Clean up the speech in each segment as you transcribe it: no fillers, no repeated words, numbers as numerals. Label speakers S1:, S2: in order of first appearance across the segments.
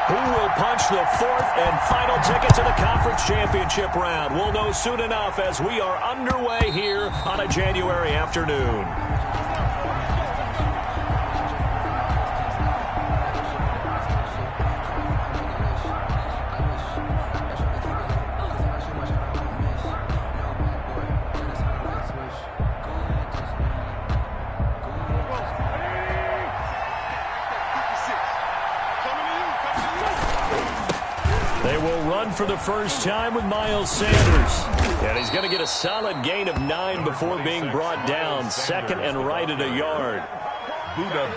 S1: Who will punch the fourth and final ticket to the conference championship round? We'll know soon enough as we are underway here on a January afternoon. They will run for the first time with Miles Sanders. And he's going to get a solid gain of 9 before being brought down. Second and right at a yard.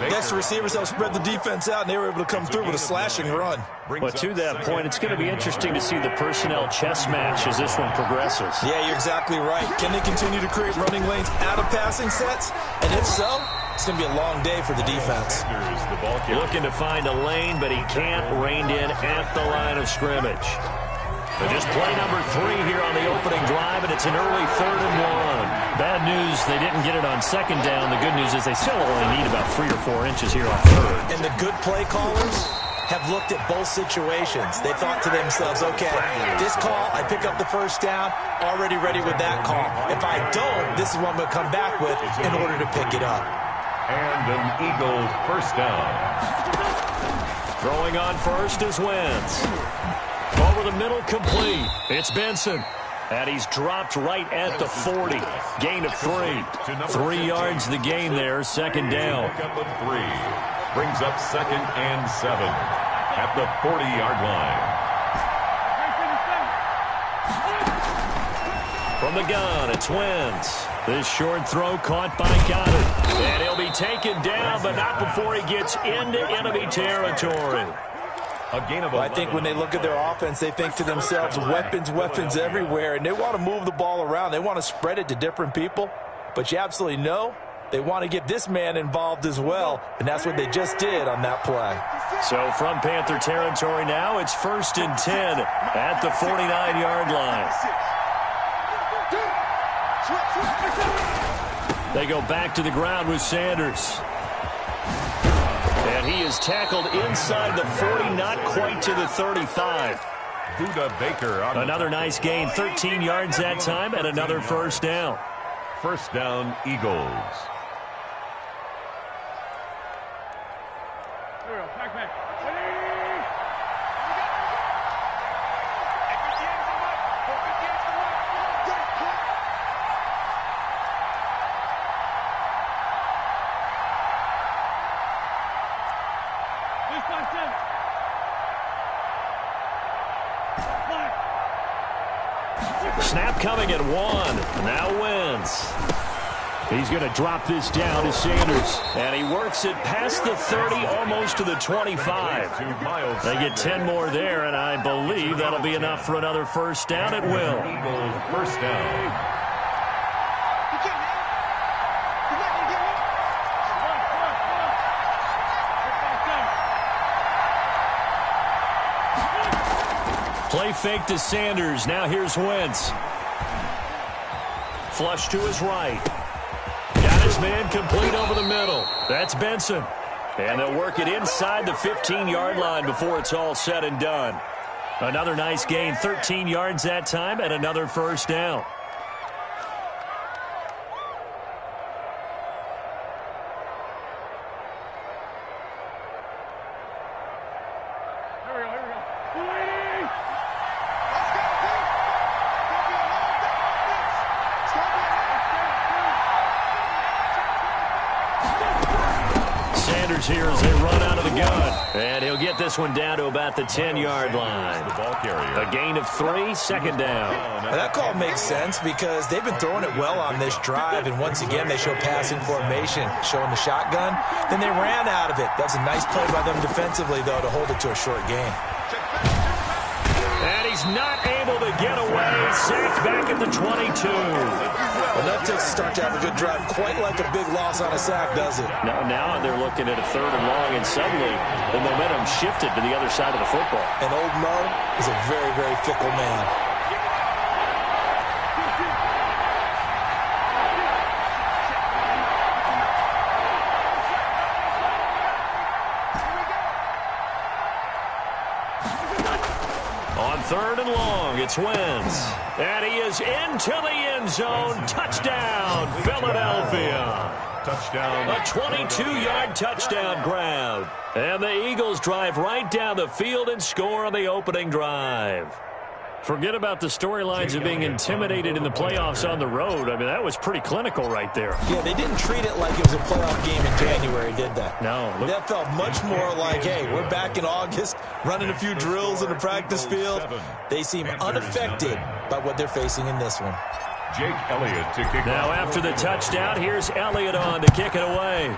S2: Yes, the receivers have spread the defense out, and they were able to come through with a slashing run.
S1: But to that point, it's going to be interesting to see the personnel chess match as this one progresses.
S2: Yeah, you're exactly right. Can they continue to create running lanes out of passing sets? And if so, it's going to be a long day for the defense.
S1: Looking to find a lane, but he can't. Reined in at the line of scrimmage. So just play number 3 here on the opening drive, and it's an early 3rd and 1. Bad news, they didn't get it on 2nd down. The good news is they still only need about 3 or 4 inches here on 3rd.
S2: And the good play callers have looked at both situations. They thought to themselves, okay, this call, I pick up the first down, already ready with that call. If I don't, this is what I'm going to come back with in order to pick it up.
S3: And an Eagles first down.
S1: Throwing on first is Wentz. Over the middle, complete. It's Benson. And he's dropped right at the 40. Gain of 3. 3 yards the gain there, 2nd down.
S3: Pickup of 3. Brings up 2nd and 7 at the 40-yard line.
S1: From the gun, it's Wentz. This short throw caught by Goddard. And he'll be taken down, but not before he gets into enemy territory.
S2: Well, I think when they look at their offense, they think to themselves, weapons, weapons everywhere, and they want to move the ball around. They want to spread it to different people, but you absolutely know they want to get this man involved as well, and that's what they just did on that play.
S1: So from Panther territory now, it's 1st and 10 at the 49-yard line. They go back to the ground with Sanders. And he is tackled inside the 40, not quite to the 35.
S3: Buda Baker.
S1: Another nice gain, 13 yards that time, and another first down.
S3: First down, Eagles.
S1: Snap coming at 1. Now Wentz. He's going to drop this down to Sanders. And he works it past the 30, almost to the 25. They get 10 more there, and I believe that'll be enough for another first down. It will.
S3: Eagles first down.
S1: Play fake to Sanders. Now here's Wentz. Flush to his right. Got his man complete over the middle. That's Benson. And they'll work it inside the 15-yard line before it's all said and done. Another nice gain, 13 yards that time, and another first down. Here as they run out of the gun. And he'll get this one down to about the 10-yard line. A gain of 3, 2nd down.
S2: Well, that call makes sense because they've been throwing it well on this drive, and once again they show passing formation, showing the shotgun. Then they ran out of it. That's a nice play by them defensively, though, to hold it to a short gain.
S1: And he's not able to get away. Sacked back at the 22.
S2: Well, that doesn't start to have a good drive quite like a big loss on a sack, does it?
S1: Now they're looking at a 3rd and long, and suddenly the momentum shifted to the other side of the football.
S2: And old Mo is a very, very fickle man.
S1: 3rd and long. It's Wentz. And he is into the end zone. Touchdown, Philadelphia.
S3: Touchdown.
S1: A 22-yard touchdown grab. And the Eagles drive right down the field and score on the opening drive. Forget about the storylines of being intimidated in the playoffs on the road. I mean, that was pretty clinical right there.
S2: Yeah, they didn't treat it like it was a playoff game in January, did they?
S1: No.
S2: That felt much more like, hey, we're back in August, running a few drills in the practice field. They seem unaffected by what they're facing in this one.
S3: Jake Elliott to kick
S1: Now
S3: off.
S1: after the touchdown, here's Elliott on to kick it away.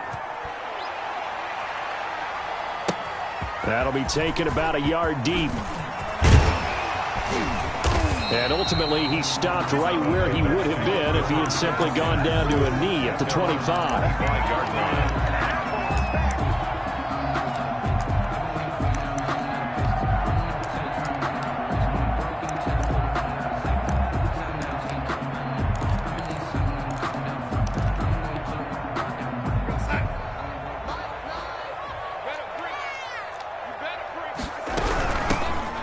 S1: That'll be taken about a yard deep. And ultimately, he stopped right where he would have been if he had simply gone down to a knee at the 25.
S3: 5-yard line.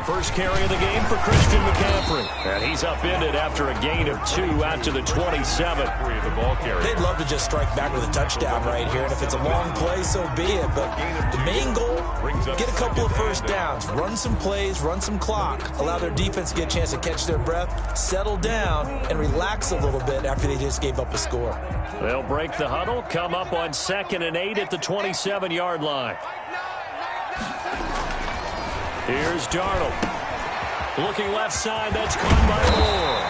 S1: First carry of the game for Christian McCaffrey. And he's upended after a gain of 2 out to the 27.
S3: The ball carrier.
S2: They'd love to just strike back with a touchdown right here, and if it's a long play, so be it. But the main goal, get a couple of first downs, run some plays, run some clock, allow their defense to get a chance to catch their breath, settle down, and relax a little bit after they just gave up a score.
S1: They'll break the huddle, come up on 2nd and 8 at the 27-yard line. Here's Darnold. Looking left side, that's caught by Moore.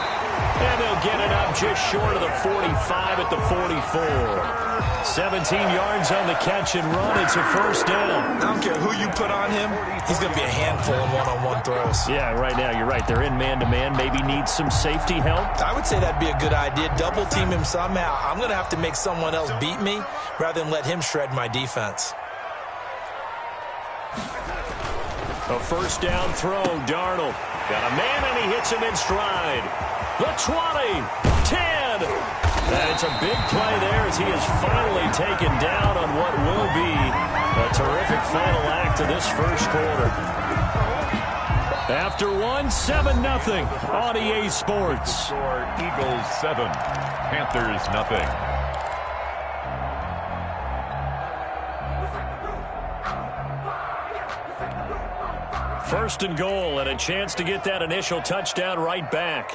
S1: And they'll get it up just short of the 45 at the 44. 17 yards on the catch and run. It's a first down.
S2: I don't care who you put on him, he's going to be a handful in one-on-one throws.
S1: Yeah, right now, you're right. They're in man-to-man. Maybe need some safety help.
S2: I would say that'd be a good idea. Double team him somehow. I'm going to have to make someone else beat me rather than let him shred my defense.
S1: A first down throw, Darnold. Got a man, and he hits him in stride. The 20, 10. And it's a big play there as he is finally taken down on what will be a terrific final act of this first quarter. After one, 7-0 on EA Sports.
S3: Score Eagles 7, Panthers nothing.
S1: First and goal, and a chance to get that initial touchdown right back.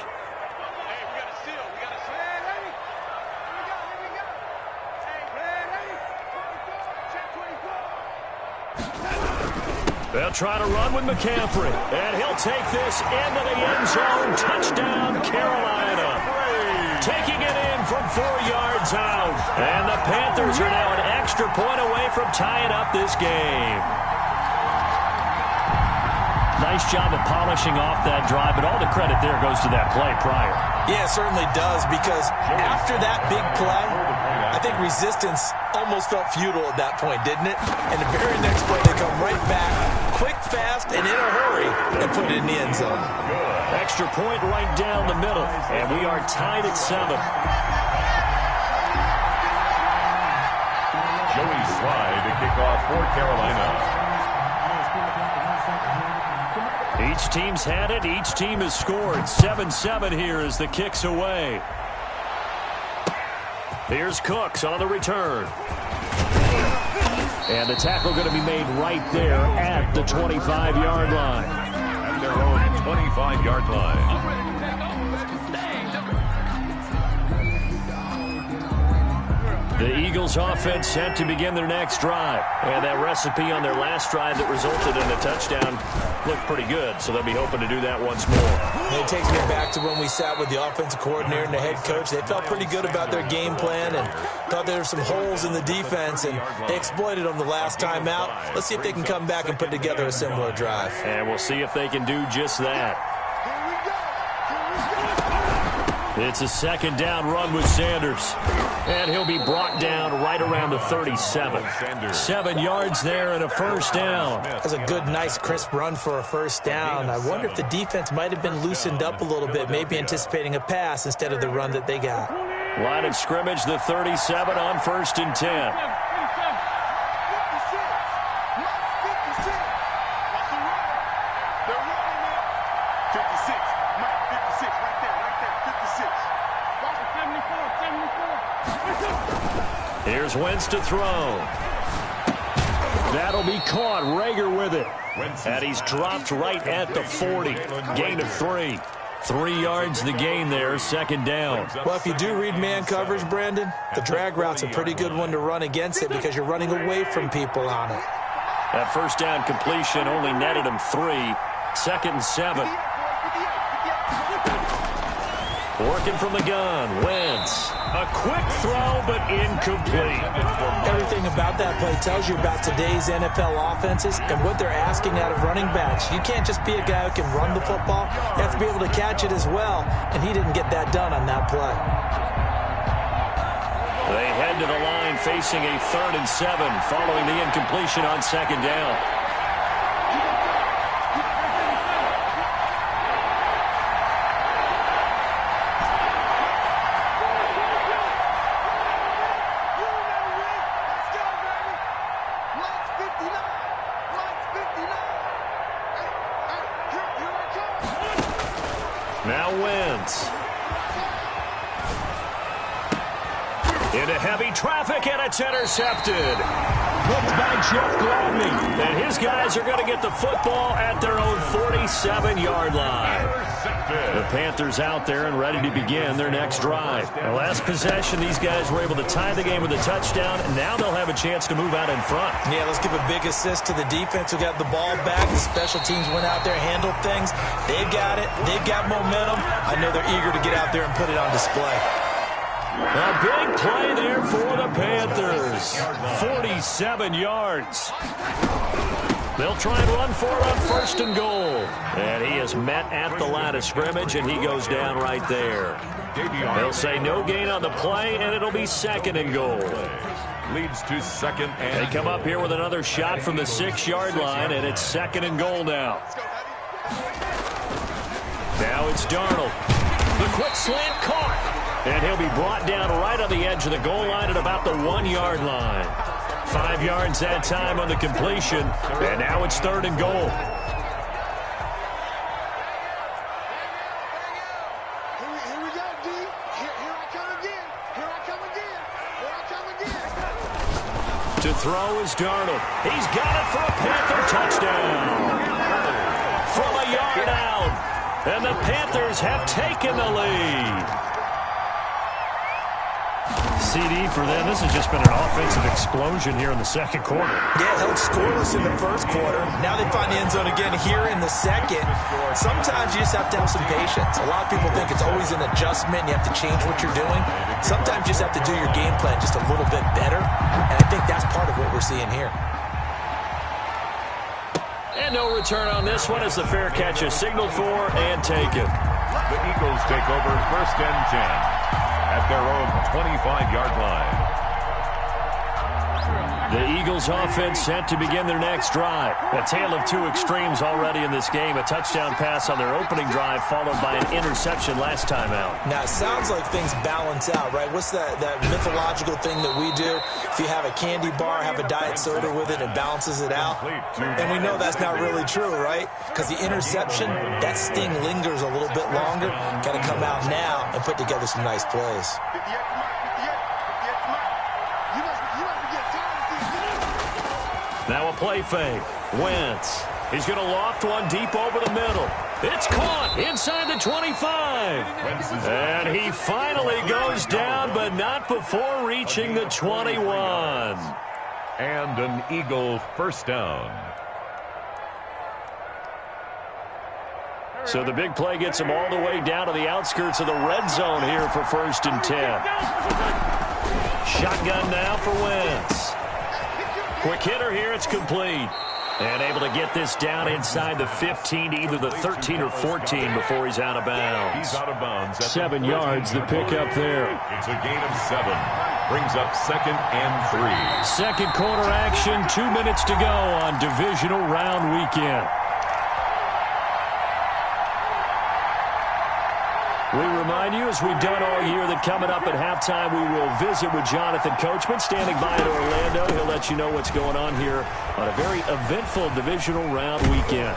S1: They'll try to run with McCaffrey, and he'll take this into the end zone. Touchdown, Carolina. Taking it in from 4 yards out. And the Panthers are now an extra point away from tying up this game. Nice job of polishing off that drive, but all the credit there goes to that play prior.
S2: Yeah, it certainly does, because after that big play, I think resistance almost felt futile at that point, didn't it? And the very next play, they come right back, quick, fast, and in a hurry, and put it in the end zone.
S1: Extra point right down the middle, and we are tied at 7.
S3: Joey Slye to kick off for Carolina.
S1: Each team's had it. Each team has scored. 7-7 here as the kick's away. Here's Cooks on the return. And the tackle going to be made right there at the 25-yard line.
S3: At their own 25-yard line.
S1: The Eagles offense set to begin their next drive. And that recipe on their last drive that resulted in a touchdown looked pretty good, so they'll be hoping to do that once more.
S2: And it takes me back to when we sat with the offensive coordinator and the head coach. They felt pretty good about their game plan and thought there were some holes in the defense, and they exploited them the last time out. Let's see if they can come back and put together a similar drive.
S1: And we'll see if they can do just that. It's a second down run with Sanders. And he'll be brought down right around the 37. 7 yards there and a first down.
S2: That's a good, nice, crisp run for a first down. I wonder if the defense might have been loosened up a little bit, maybe anticipating a pass instead of the run that they got.
S1: Line of scrimmage, the 37 on 1st and 10.
S3: To
S1: Here's Wentz to throw. That'll be caught. Rager with it. And he's dropped right at the 40. Gain of 3. 3 yards the gain there, second down.
S2: Well, if you do read man coverage, Brandon, the drag route's a pretty good one to run against it because you're running away from people on it.
S1: That first down completion only netted him 3. Second and 7. Working from the gun, Wentz. A quick throw, but incomplete.
S2: Everything about that play tells you about today's NFL offenses and what they're asking out of running backs. You can't just be a guy who can run the football. You have to be able to catch it as well, and he didn't get that done on that play.
S1: They head to the line facing a 3rd and 7 following the incompletion on second down. Now Wentz. Into heavy traffic, and it's intercepted. Hooked by Jeff Gladney. And his guys are going to get the football at their own 47-yard line. The Panthers out there and ready to begin their next drive. The last possession, these guys were able to tie the game with a touchdown, and now they'll have a chance to move out in front.
S2: Yeah, let's give a big assist to the defense who got the ball back. The special teams went out there, handled things. They've got it. They've got momentum. I know they're eager to get out there and put it on display.
S1: A big play there for the Panthers. 47 yards. They'll try and run for it on 1st and goal. And he is met at the line of scrimmage, and he goes down right there. They'll say no gain on the play, and it'll be 2nd and goal.
S3: Leads to 2nd and
S1: They come up here with another shot from the 6-yard line, and it's 2nd and goal now. Now it's Darnold. The quick slant caught. And he'll be brought down right on the edge of the goal line at about the 1-yard line. 5 yards that time on the completion. And now it's 3rd and goal.
S4: Here we go, D. Here I come again. Here I come again. Here I come again.
S1: To throw is Darnold. He's got it for a Panther touchdown. From a yard out. And the Panthers have taken the lead. CD for them. This has just been an offensive explosion here in the second quarter.
S2: Yeah, held scoreless in the first quarter. Now they find the end zone again here in the second. Sometimes you just have to have some patience. A lot of people think it's always an adjustment. You have to change what you're doing. Sometimes you just have to do your game plan just a little bit better. And I think that's part of what we're seeing here.
S1: And no return on this one as the fair catch is signaled for and taken.
S3: the Eagles take over 1st and 10. At their own 25-yard line.
S1: The Eagles offense set to begin their next drive. A tale of two extremes already in this game. A touchdown pass on their opening drive followed by an interception last time out.
S2: Now, it sounds like things balance out, right? What's that mythological thing that we do? If you have a candy bar, have a diet soda with it, it balances it out. And we know that's not really true, right? Because the interception, that sting lingers a little bit longer. Got to come out now and put together some nice plays.
S1: Now a play fake. Wentz. He's going to loft one deep over the middle. It's caught inside the 25. And he finally goes down, but not before reaching the 21.
S3: And an Eagle first down.
S1: So the big play gets him all the way down to the outskirts of the red zone here for 1st and 10. Shotgun now for Wentz. Quick hitter here, it's complete. And able to get this down inside the 15 to either the 13 or 14 before he's out of bounds.
S3: He's out of bounds.
S1: 7 yards, the pickup there.
S3: It's a gain of 7. Brings up 2nd and 3.
S1: Second quarter action, 2 minutes to go on divisional round weekend. We remind you, as we've done all year, that coming up at halftime, we will visit with Jonathan Coachman, standing by in Orlando. He'll let you know what's going on here on a very eventful divisional round weekend.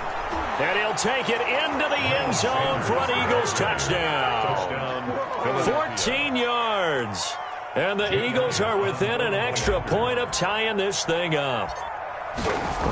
S1: And he'll take it into the end zone for an Eagles touchdown. 14 yards. And the Eagles are within an extra point of tying this thing up.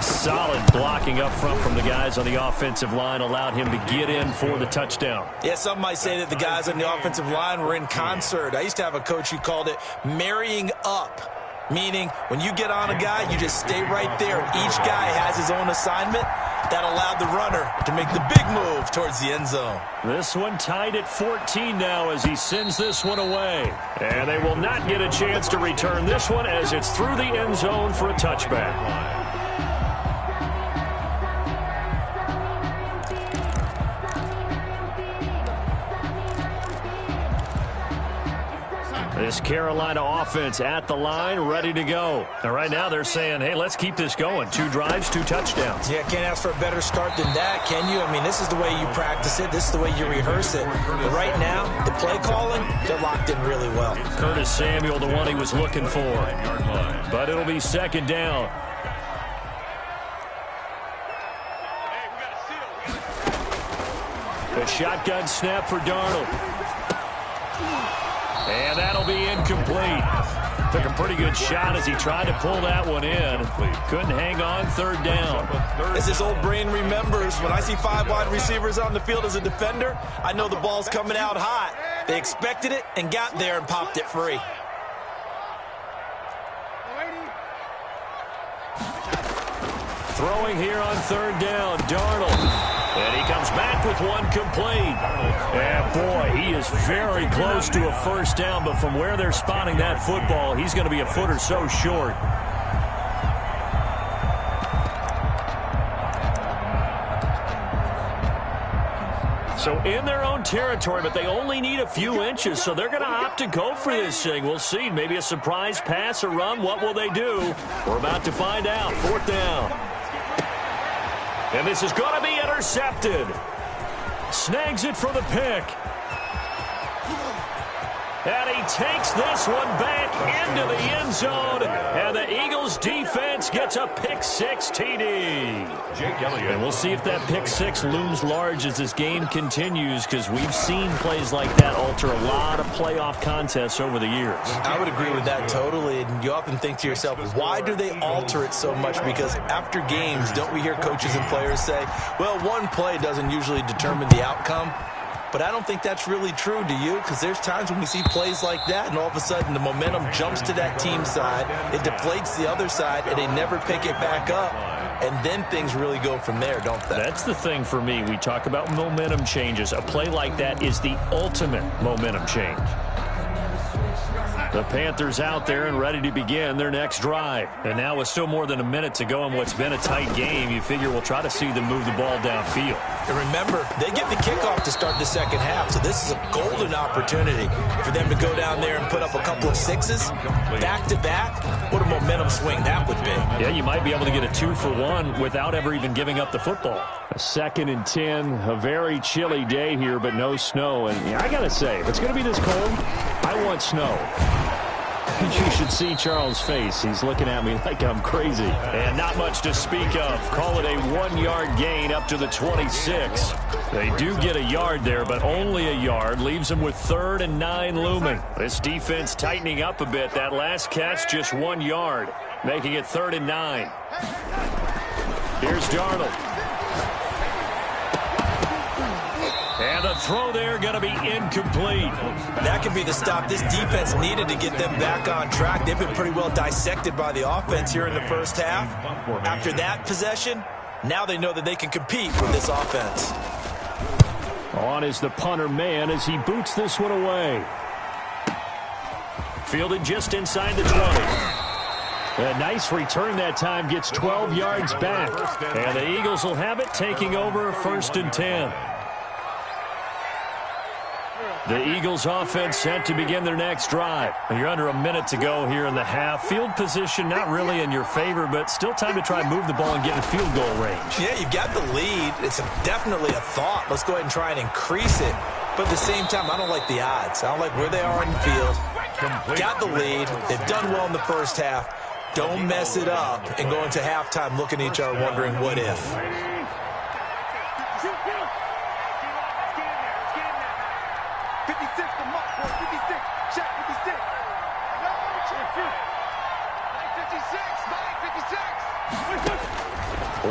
S1: Solid blocking up front from the guys on the offensive line allowed him to get in for the touchdown.
S2: Yeah, some might say that the guys on the offensive line were in concert. I used to have a coach who called it marrying up. Meaning, when you get on a guy, you just stay right there. Each guy has his own assignment. That allowed the runner to make the big move towards the end zone.
S1: This one tied at 14 now as he sends this one away. And they will not get a chance to return this one as it's through the end zone for a touchback. This Carolina offense at the line, ready to go. And right now they're saying, hey, let's keep this going. 2 drives, 2 touchdowns.
S2: Yeah, can't ask for a better start than that, can you? I mean, this is the way you practice it. This is the way you rehearse it. But right now, the play calling, they're locked in really well.
S1: Curtis Samuel, the one he was looking for. But it'll be second down. The shotgun snap for Darnold. And that'll be incomplete. Took a pretty good shot as he tried to pull that one in. Couldn't hang on, third down.
S2: As his old brain remembers, when I see 5 wide receivers on the field as a defender, I know the ball's coming out hot. They expected it and got there and popped it free.
S1: Throwing here on third down, Darnold. And he comes back with one complete. And boy, he is very close to a first down, but from where they're spotting that football, he's going to be a foot or so short. So in their own territory, but they only need a few inches, so they're going to opt to go for this thing. We'll see. Maybe a surprise pass or run. What will they do? We're about to find out. Fourth down. And this is going to be intercepted. Snags it for the pick. And he takes this one back into the end zone. And the Eagles defense gets a pick-6 TD. And we'll see if that pick-6 looms large as this game continues, because we've seen plays like that alter a lot of playoff contests over the years.
S2: I would agree with that totally. And you often think to yourself, why do they alter it so much? Because after games, don't we hear coaches and players say, well, one play doesn't usually determine the outcome? But I don't think that's really true, do you? Because there's times when we see plays like that, and all of a sudden the momentum jumps to that team side, it deflates the other side, and they never pick it back up. And then things really go from there, don't they?
S1: That's the thing for me. We talk about momentum changes. A play like that is the ultimate momentum change. The Panthers out there and ready to begin their next drive. And now with still more than a minute to go in what's been a tight game, you figure we'll try to see them move the ball downfield.
S2: And remember, they get the kickoff to start the second half, so this is a golden opportunity for them to go down there and put up a couple of 6s back-to-back. What a momentum swing that would be.
S1: Yeah, you might be able to get a 2-for-1 without ever even giving up the football. A 2nd and 10, a very chilly day here, but no snow. And yeah, I got to say, if it's going to be this cold, I want snow. You should see Charles' face. He's looking at me like I'm crazy. And not much to speak of. Call it a 1-yard gain up to the 26. They do get a yard there, but only a yard. Leaves them with 3rd and 9 looming. This defense tightening up a bit. That last catch, just 1 yard, making it 3rd and 9. Here's Darnold. And the throw there going to be incomplete.
S2: That could be the stop this defense needed to get them back on track. They've been pretty well dissected by the offense here in the first half. After that possession, now they know that they can compete with this offense.
S1: On is the punter man as he boots this one away. Fielded just inside the 20. A nice return that time, gets 12 yards back. And the Eagles will have it, taking over 1st and 10. The Eagles offense set to begin their next drive. You're under a minute to go here in the half. Field position not really in your favor, but still time to try and move the ball and get in field goal range.
S2: Yeah, you've got the lead. It's definitely a thought. Let's go ahead and try and increase it. But at the same time, I don't like the odds. I don't like where they are in the field. Got the lead. They've done well in the first half. Don't mess it up and go into halftime looking at each other wondering what if.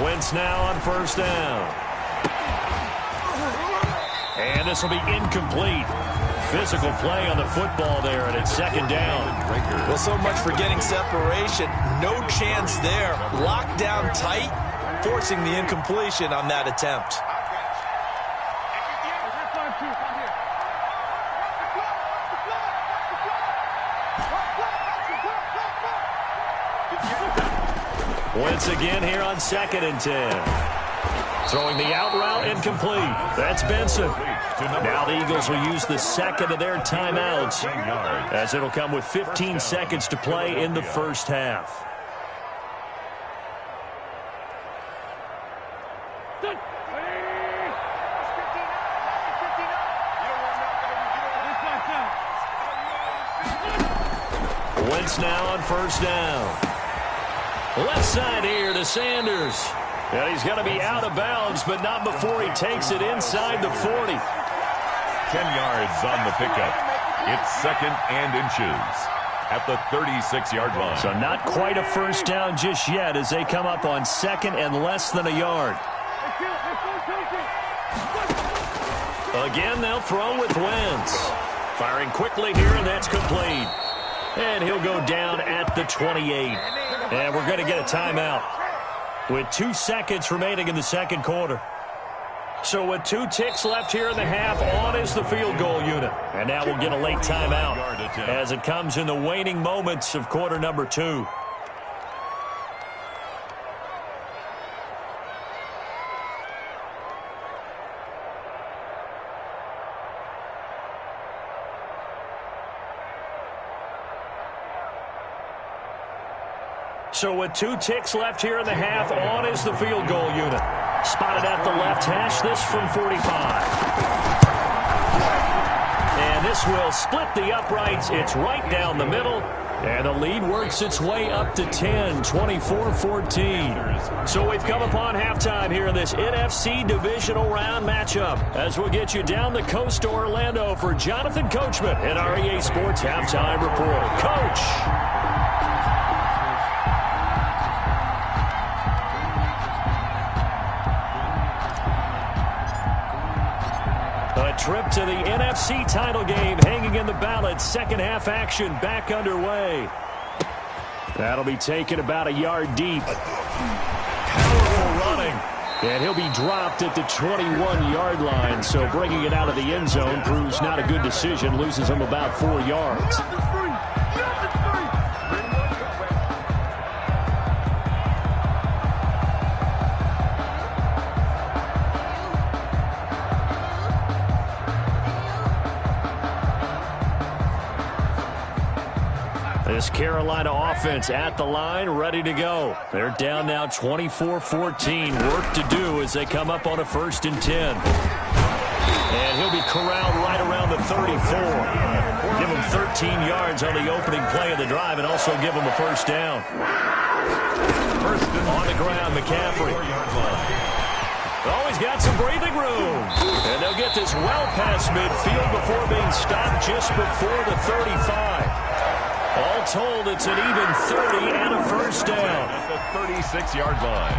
S1: Wentz now on first down. And this will be incomplete. Physical play on the football there, and it's second down.
S2: Well, so much for getting separation. No chance there. Locked down tight, forcing the incompletion on that attempt.
S1: Wentz again here on 2nd and 10. Throwing the out route, incomplete. That's Benson. Now the Eagles will use the second of their timeouts, as it'll come with 15 seconds to play in the first half. Wentz now on first down. Left side here to Sanders. And he's going to be out of bounds, but not before he takes it inside the 40.
S3: 10 yards on the pickup. It's 2nd and inches at the 36-yard line.
S1: So not quite a first down just yet as they come up on 2nd and less than a yard. Again, they'll throw with Wentz. Firing quickly here, and that's complete. And he'll go down at the 28. And we're going to get a timeout with 2 seconds remaining in the second quarter. So with 2 ticks left here in the half, on is the field goal unit. And now we'll get a late timeout as it comes in the waning moments of quarter number 2. So with 2 ticks left here in the half, on is the field goal unit. Spotted at the left hash, this from 45. And this will split the uprights. It's right down the middle. And the lead works its way up to 10, 24-14. So we've come upon halftime here in this NFC Divisional Round matchup, as we'll get you down the coast to Orlando for Jonathan Coachman in our EA Sports Halftime Report. Coach! A trip to the NFC title game hanging in the balance. Second half action back underway. That'll be taken about a yard deep. Powerful running. And he'll be dropped at the 21-yard line. So bringing it out of the end zone proves not a good decision. Loses him about 4 yards. This Carolina offense at the line, ready to go. They're down now 24-14. Work to do as they come up on a 1st and 10. And he'll be corralled right around the 34. Give him 13 yards on the opening play of the drive and also give him a first down. On the ground, McCaffrey. Always got some breathing room. And they'll get this well past midfield before being stopped just before the 35. All told, it's an even 30 and a first down.
S3: At the 36-yard line.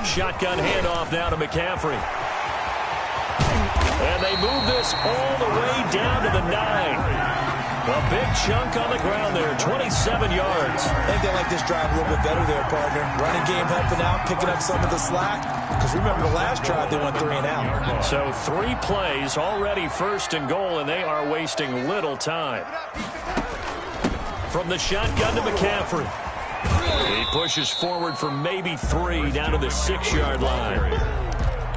S1: Shotgun handoff now to McCaffrey. And they move this all the way down to the 9. A big chunk on the ground there, 27 yards.
S2: I think they like this drive a little bit better there, partner. Running game helping out, picking up some of the slack. Because remember the last drive, they went 3 and out.
S1: So 3 plays, already 1st and goal, and they are wasting little time. From the shotgun to McCaffrey. He pushes forward for maybe 3 down to the 6-yard line.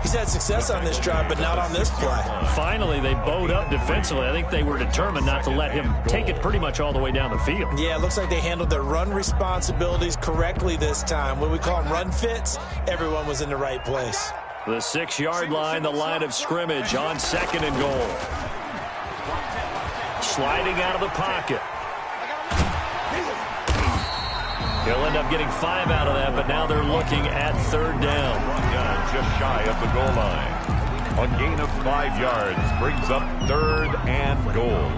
S2: He's had success on this drive, but not on this play.
S1: Finally, they bowed up defensively. I think they were determined not to let him take it pretty much all the way down the field.
S2: Yeah, it looks like they handled their run responsibilities correctly this time. When we call them run fits, everyone was in the right place.
S1: The 6-yard line, the line of scrimmage on 2nd and goal. Sliding out of the pocket. He'll end up getting 5 out of that, but now they're looking at third down.
S3: Just shy of the goal line. A gain of 5 yards brings up third and goal.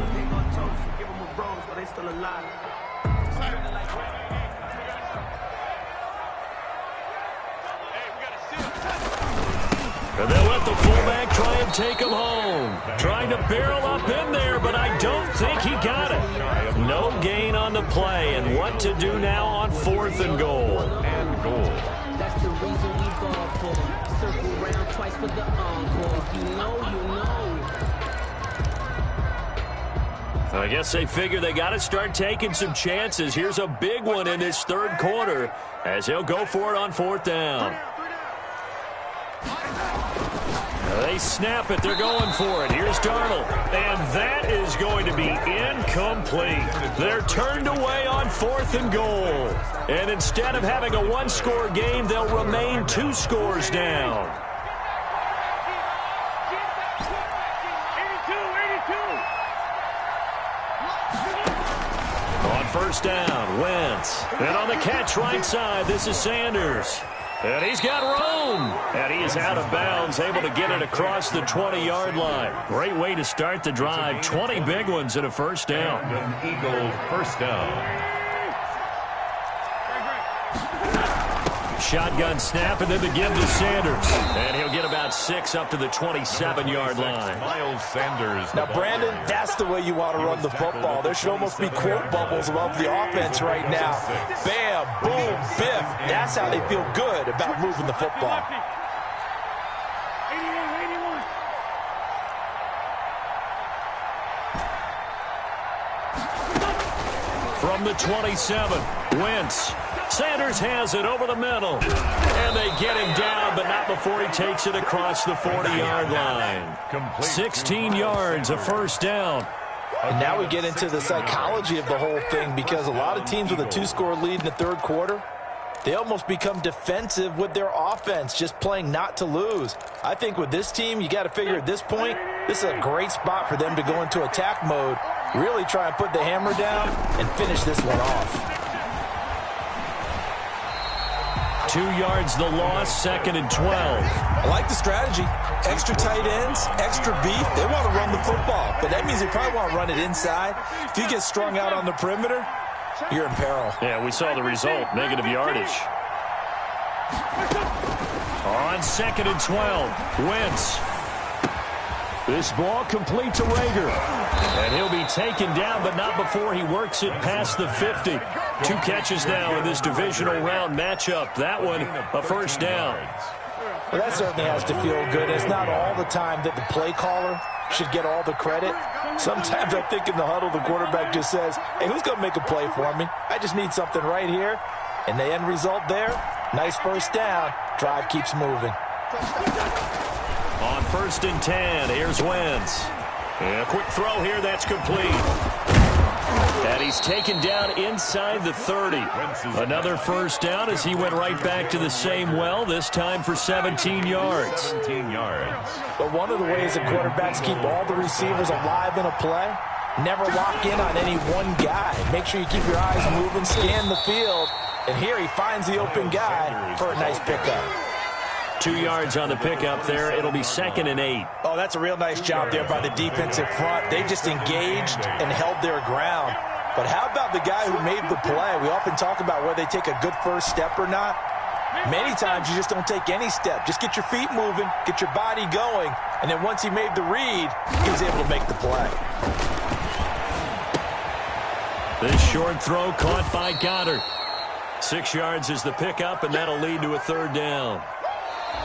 S1: And they'll let the fullback try and take him home. Trying to barrel up in there, but I don't think he got it. No gain on the play, and what to do now on 4th and goal.
S5: That's the reason we ball for. Circle round twice for the encore. You know.
S1: I guess they figure they got to start taking some chances. Here's a big one in this third quarter as he'll go for it on 4th down. They snap it. They're going for it. Here's Darnold. And that is going to be incomplete. They're turned away on 4th and goal. And instead of having a one-score game, they'll remain 2 scores down. On 1st down, Wentz. And on the catch right side, this is Sanders. And he's got room. And he is out of bounds, able to get it across the 20-yard line. Great way to start the drive. 20 big ones and a 1st down.
S3: An Eagle 1st down.
S1: Shotgun snap, and then the give to Sanders. And he'll get about 6 up to the 27-yard line.
S3: Miles Sanders.
S2: Now, Brandon, that's the way you want to run the football. There should almost be quote bubbles above the offense right now. Bam, boom, biff. That's how they feel good about moving the football.
S1: From the 27, Wentz. Sanders has it over the middle. And they get him down, but not before he takes it across the 40-yard line. 16 yards, a 1st down.
S2: And now we get into the psychology of the whole thing, because a lot of teams with a 2-score lead in the third quarter, they almost become defensive with their offense, just playing not to lose. I think with this team, you got to figure at this point, this is a great spot for them to go into attack mode, really try and put the hammer down and finish this one off.
S1: 2 yards the loss, 2nd and 12.
S2: I like the strategy. Extra tight ends, extra beef. They want to run the football, but that means they probably want to run it inside. If you get strung out on the perimeter, you're in peril.
S1: Yeah, we saw the result, negative yardage. On 2nd and 12, Wentz. This ball complete to Rager. And he'll be taken down, but not before he works it past the 50. 2 catches now in this divisional round matchup. That one, a 1st down.
S2: Well, that certainly has to feel good. It's not all the time that the play caller should get all the credit. Sometimes I think in the huddle, the quarterback just says, hey, who's going to make a play for me? I just need something right here. And the end result there, nice 1st down. Drive keeps moving.
S1: On 1st and 10, here's Wentz. And a quick throw here, that's complete. And he's taken down inside the 30. Another 1st down as he went right back to the same well, this time for 17 yards.
S3: 17 yards.
S2: But one of the ways that quarterbacks keep all the receivers alive in a play, never lock in on any one guy. Make sure you keep your eyes moving, scan the field. And here he finds the open guy for a nice pickup.
S1: 2 yards on the pickup there. It'll be 2nd and 8.
S2: Oh, that's a real nice job there by the defensive front. They just engaged and held their ground. But how about the guy who made the play? We often talk about whether they take a good first step or not. Many times you just don't take any step. Just get your feet moving, get your body going, and then once he made the read, he was able to make the play.
S1: This short throw caught by Goddard. 6 yards is the pickup, and that'll lead to a 3rd down.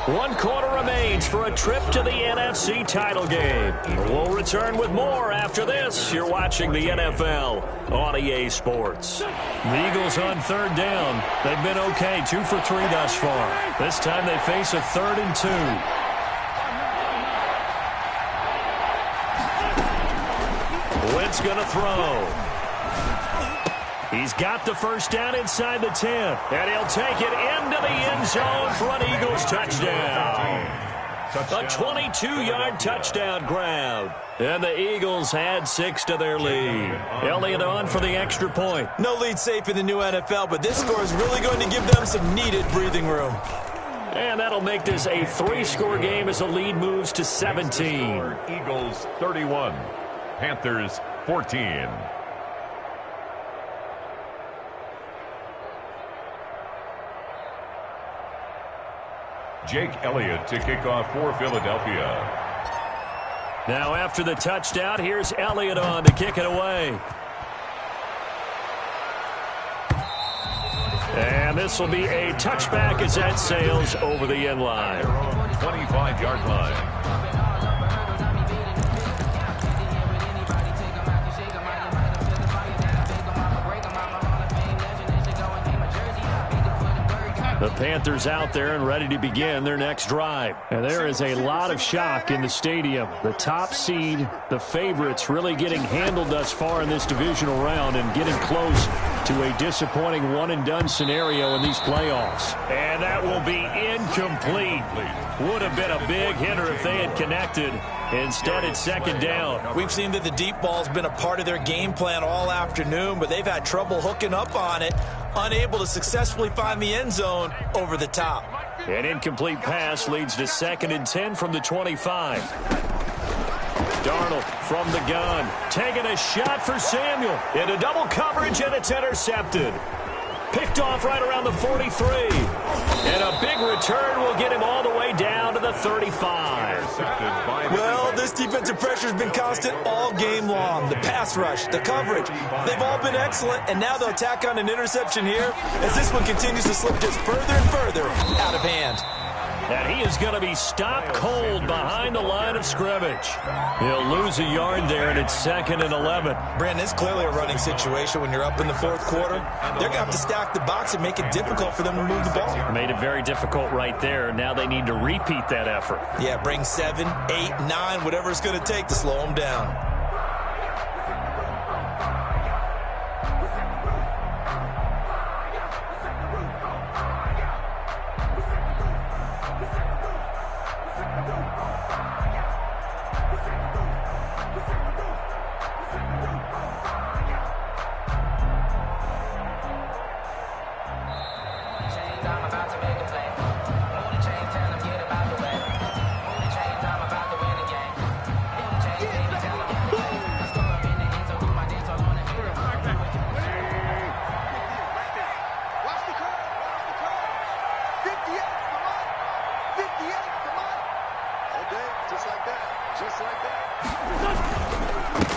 S1: 1 quarter remains for a trip to the NFC title game. We'll return with more after this. You're watching the NFL on EA Sports. The Eagles on 3rd down. They've been okay, 2 for 3 thus far. This time they face a 3rd and 2. Wentz gonna throw. He's got the 1st down inside the 10. And he'll take it into the end zone for an Eagles touchdown.
S3: Touchdown.
S1: A 22-yard touchdown grab. And the Eagles add 6 to their lead. Elliott on for the extra point.
S2: No lead safe in the new NFL, but this score is really going to give them some needed breathing room.
S1: And that'll make this a 3-score game as the lead moves to 17.
S3: Eagles 31, Panthers 14. Jake Elliott to kick off for Philadelphia.
S1: Now after the touchdown, here's Elliott on to kick it away. And this will be a touchback as that sails over the end line.
S3: 25-yard line.
S1: The Panthers out there and ready to begin their next drive. And there is a lot of shock in the stadium. The top seed, the favorites, really getting handled thus far in this divisional round and getting close to a disappointing one-and-done scenario in these playoffs. And that will be incomplete. Would have been a big hitter if they had connected. Instead, it's second down.
S2: We've seen that the deep ball's been a part of their game plan all afternoon, but they've had trouble hooking up on it, unable to successfully find the end zone over the top.
S1: An incomplete pass leads to 2nd and 10 from the 25. Darnold from the gun, taking a shot for Samuel. Into double coverage, and it's intercepted. Picked off right around the 43. And a big return will get him all the way down to the 35.
S2: Well, this defensive pressure has been constant all game long. The pass rush, the coverage, they've all been excellent, and now they'll tack on an interception here as this one continues to slip just further and further out of hand.
S1: And he is going to be stopped cold behind the line of scrimmage. He'll lose a yard there, and it's 2nd and 11.
S2: Brandon, it's clearly a running situation when you're up in the 4th quarter. They're going to have to stack the box and make it difficult for them to move the ball.
S1: Made it very difficult right there. Now they need to repeat that effort.
S2: Yeah, bring 7, 8, 9, whatever it's going to take to slow them down.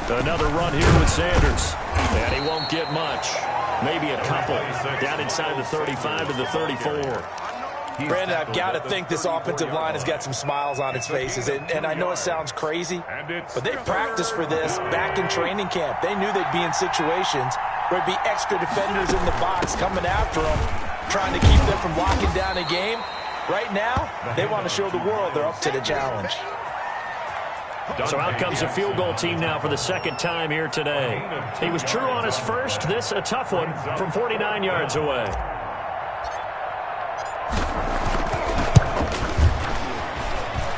S1: Another run here with Sanders. And he won't get much. Maybe a couple. Down inside the 35 to the 34.
S2: Brandon, I've got to think this offensive line has got some smiles on its faces. And I know it sounds crazy, but they practiced for this back in training camp. They knew they'd be in situations where there'd be extra defenders in the box coming after them, trying to keep them from locking down a game. Right now, they want to show the world they're up to the challenge.
S1: So out comes the field goal team now for the 2nd time here today. He was true on his first. This a tough one from 49 yards away.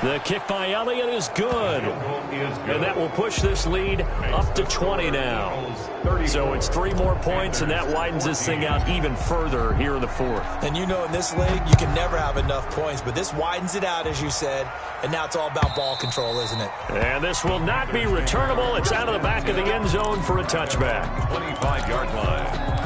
S1: The kick by Elliott is good. And that will push this lead up to 20 now. So it's 3 more points, and that widens this thing out even further here in the 4th.
S2: And you know in this league, you can never have enough points, but this widens it out, as you said, and now it's all about ball control, isn't it?
S1: And this will not be returnable. It's out of the back of the end zone for a touchback.
S3: 25-yard line.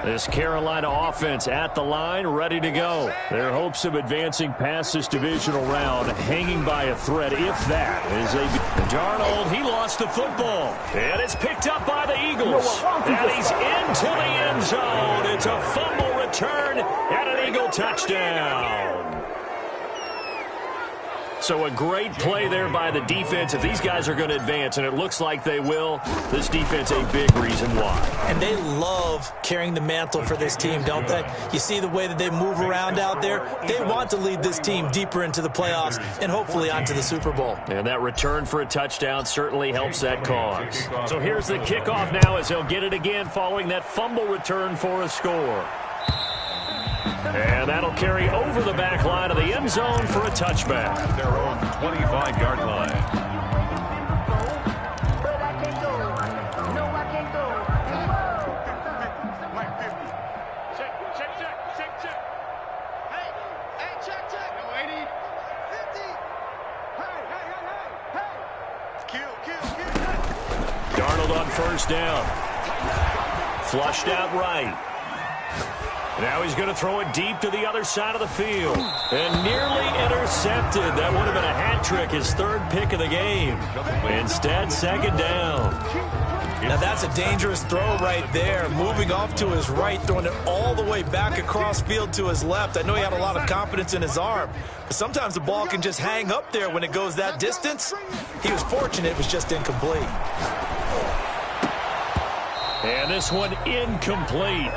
S1: This Carolina offense at the line, ready to go. Their hopes of advancing past this divisional round hanging by a thread, if that, as they... Darnold, he lost the football. And it's picked up by the Eagles. And he's into the end zone. It's a fumble return and an Eagle touchdown. So a great play there by the defense. If these guys are going to advance, and it looks like they will, this defense a big reason why.
S2: And they love carrying the mantle for this team, don't they? You see the way that they move around out there? They want to lead this team deeper into the playoffs and hopefully onto the Super Bowl.
S1: And that return for a touchdown certainly helps that cause. So here's the kickoff now as they'll get it again following that fumble return for a score. And that'll carry over the back line of the end zone for a touchback.
S3: At their own 25-yard line.
S1: Darnold on first down. Flushed out right. Now he's going to throw it deep to the other side of the field. And nearly intercepted. That would have been a hat trick, his third pick of the game. Instead, second down.
S2: Now that's a dangerous throw right there. Moving off to his right, throwing it all the way back across field to his left. I know he had a lot of confidence in his arm, but sometimes the ball can just hang up there when it goes that distance. He was fortunate it was just incomplete.
S1: And this one incomplete.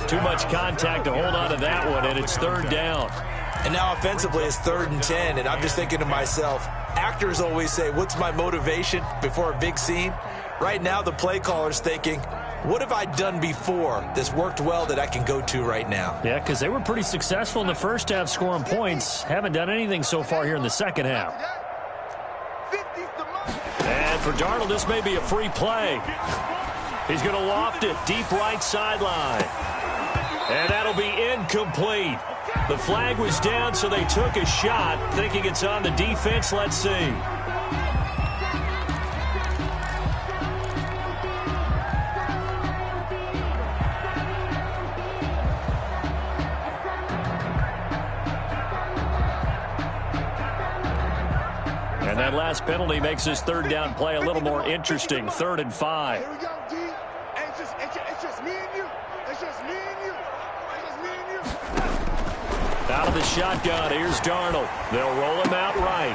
S1: Too much contact to hold on to that one, and it's third down.
S2: And now offensively it's 3rd and 10, and I'm just thinking to myself, actors always say, what's my motivation before a big scene? Right now the play caller's thinking, what have I done before that's worked well that I can go to right now?
S1: Yeah, because they were pretty successful in the first half scoring points. Haven't done anything so far here in the second half. And for Darnold, this may be a free play. He's going to loft it deep right sideline. And that'll be incomplete. The flag was down, so they took a shot, thinking it's on the defense. Let's see. And that last penalty makes this third down play a little more interesting. 3rd and 5.
S4: Here we go, D. It's just me and you. It's just me and you. It's just me and you.
S1: Out of the shotgun, here's Darnold. They'll roll him out right.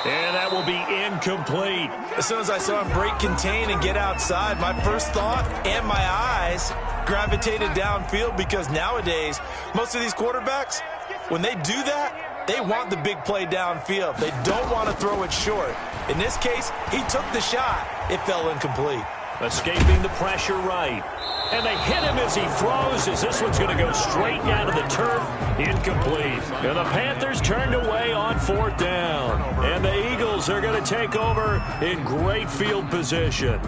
S1: And that will be incomplete.
S2: As soon as I saw him break contain and get outside, my first thought and my eyes gravitated downfield, because nowadays, most of these quarterbacks, when they do that, they want the big play downfield. They don't want to throw it short. In this case, he took the shot. It fell incomplete.
S1: Escaping the pressure right. And they hit him as he throws, as this one's going to go straight down to the turf. Incomplete. And the Panthers turned away on 4th down. And the Eagles are going to take over in great field position.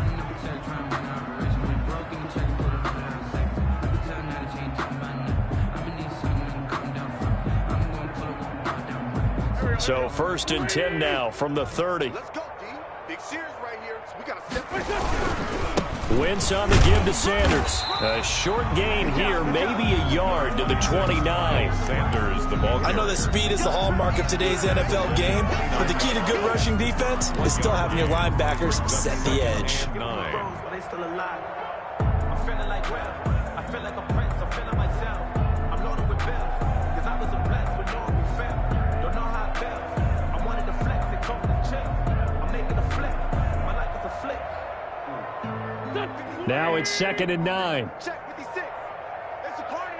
S1: So 1st and 10 now from the 30.
S4: Let's go, D. Big series right here. So we got to step.
S1: Wentz on the give to Sanders. A short gain here, maybe a yard to the 29.
S3: Sanders, the ball carrier.
S2: I know that speed is the hallmark of today's NFL game, but the key to good rushing defense is still having your linebackers set the edge.
S3: 9.
S6: They still alive. I'm feeling like well. I feel like a prince. I'm feeling myself. I'm loaded with bills. Cause I was a blessed with no one fell. Don't know how it feels. I wanted to flex and come to chill. I'm making a flip. My life is a flick.
S1: Now it's 2nd and 9.
S4: Check 56. It's a party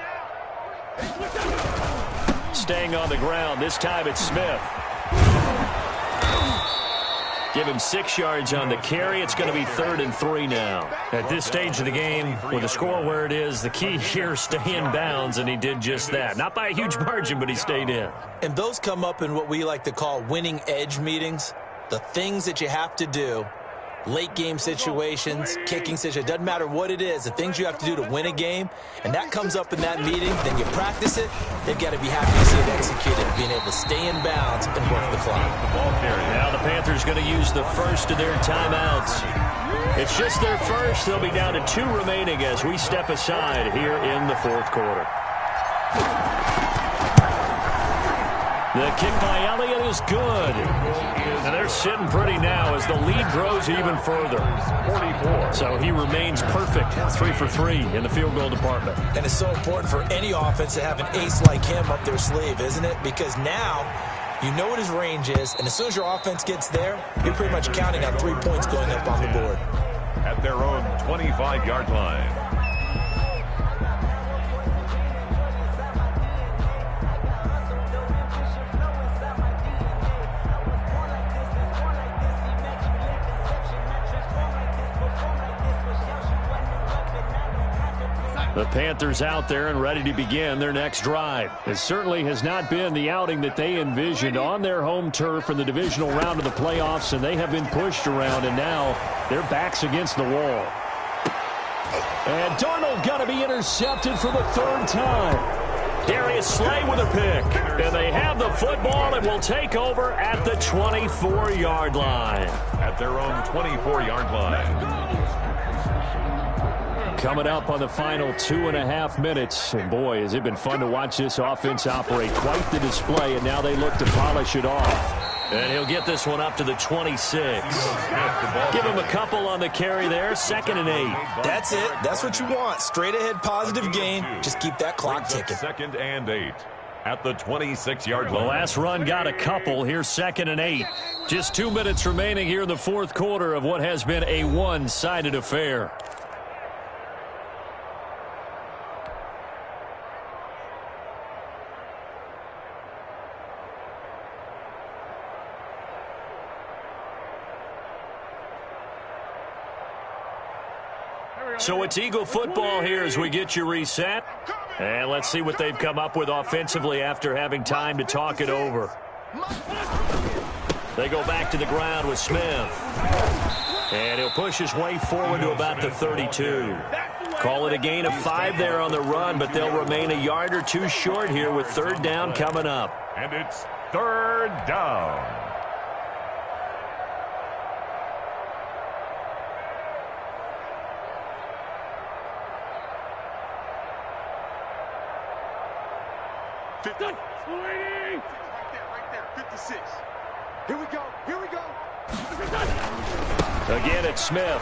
S4: now.
S1: Staying on the ground. This time it's Smith. Give him 6 yards on the carry. It's going to be 3rd and 3 now. At this stage of the game, with the score where it is, the key here, stay in bounds, and he did just that. Not by a huge margin, but he stayed in.
S2: And those come up in what we like to call winning edge meetings. The things that you have to do, late game situations, kicking situations, doesn't matter what it is, the things you have to do to win a game, and that comes up in that meeting, then you practice it, they've got to be happy to see it executed, being able to stay in bounds and work the clock.
S1: Now the Panthers going to use the first of their timeouts. It's just their first. They'll be down to 2 remaining as we step aside here in the 4th quarter. The kick by Elliott is good. And they're sitting pretty now as the lead grows even further. 44. So he remains perfect. 3 for 3 in the field goal department.
S2: And it's so important for any offense to have an ace like him up their sleeve, isn't it? Because now you know what his range is, and as soon as your offense gets there, you're pretty much counting on 3 points going up on the board.
S3: At their own 25-yard line.
S1: The Panthers out there and ready to begin their next drive. It certainly has not been the outing that they envisioned on their home turf in the divisional round of the playoffs, and they have been pushed around, and now their backs against the wall. And Darnold got to be intercepted for the third time. Darius Slay with a pick. And they have the football and will take over at the 24-yard line.
S3: At their own 24-yard line.
S1: Coming up on the final 2.5 minutes. And boy, has it been fun to watch this offense operate. Quite the display, and now they look to polish it off. And he'll get this one up to the 26. Give him a couple on the carry there. 2nd and 8.
S2: That's it. That's what you want. Straight ahead positive gain. Just keep that clock ticking.
S3: 2nd and 8 at the 26-yard line.
S1: The last run got a couple. Here's 2nd and 8. Just 2 minutes remaining here in the fourth quarter of what has been a one-sided affair. So it's Eagle football here as we get you reset. And let's see what they've come up with offensively after having time to talk it over. They go back to the ground with Smith. And he'll push his way forward to about the 32. Call it a gain of 5 there on the run, but they'll remain a yard or two short here with 3rd down coming up.
S3: And it's 3rd down.
S4: Right there, 56. Here we go.
S1: Again, it's Smith.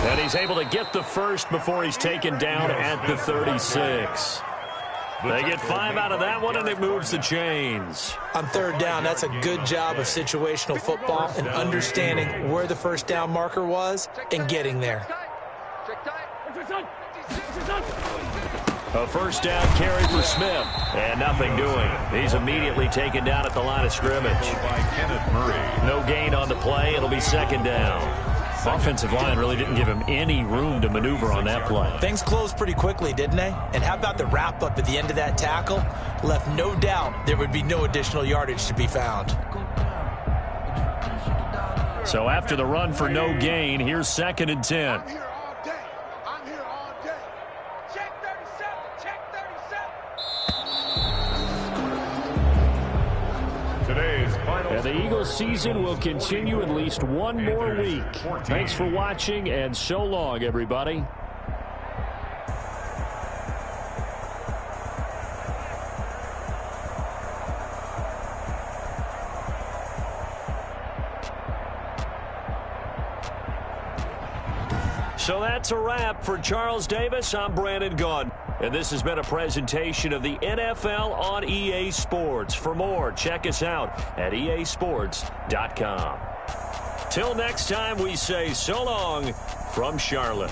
S1: And he's able to get the first before he's taken down at the 36. They get 5 out of that one, and it moves the chains.
S2: On 3rd down, that's a good job of situational football and understanding where the first down marker was and getting there.
S1: A first down carry for Smith, and nothing doing. He's immediately taken down at the line of scrimmage.
S3: By Kenneth Murray.
S1: No gain on the play. It'll be 2nd down. Offensive line really didn't give him any room to maneuver on that play.
S2: Things closed pretty quickly, didn't they? And how about the wrap-up at the end of that tackle? Left no doubt there would be no additional yardage to be found.
S1: So after the run for no gain, here's 2nd and 10.
S4: I'm here all day. Check 37.
S3: Today's final.
S1: And the Eagles season will continue at least one more week. Thanks for watching, and so long, everybody. So that's a wrap for Charles Davis. I'm Brandon Gunn. And this has been a presentation of the NFL on EA Sports. For more, check us out at easports.com. Till next time, we say so long from Charlotte.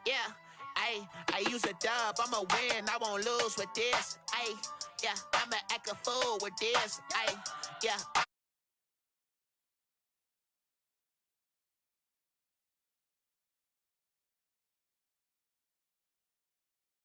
S7: Yeah, I use a dub, I'ma win, I won't lose with this. Yeah, I'ma act a fool with this. Yeah.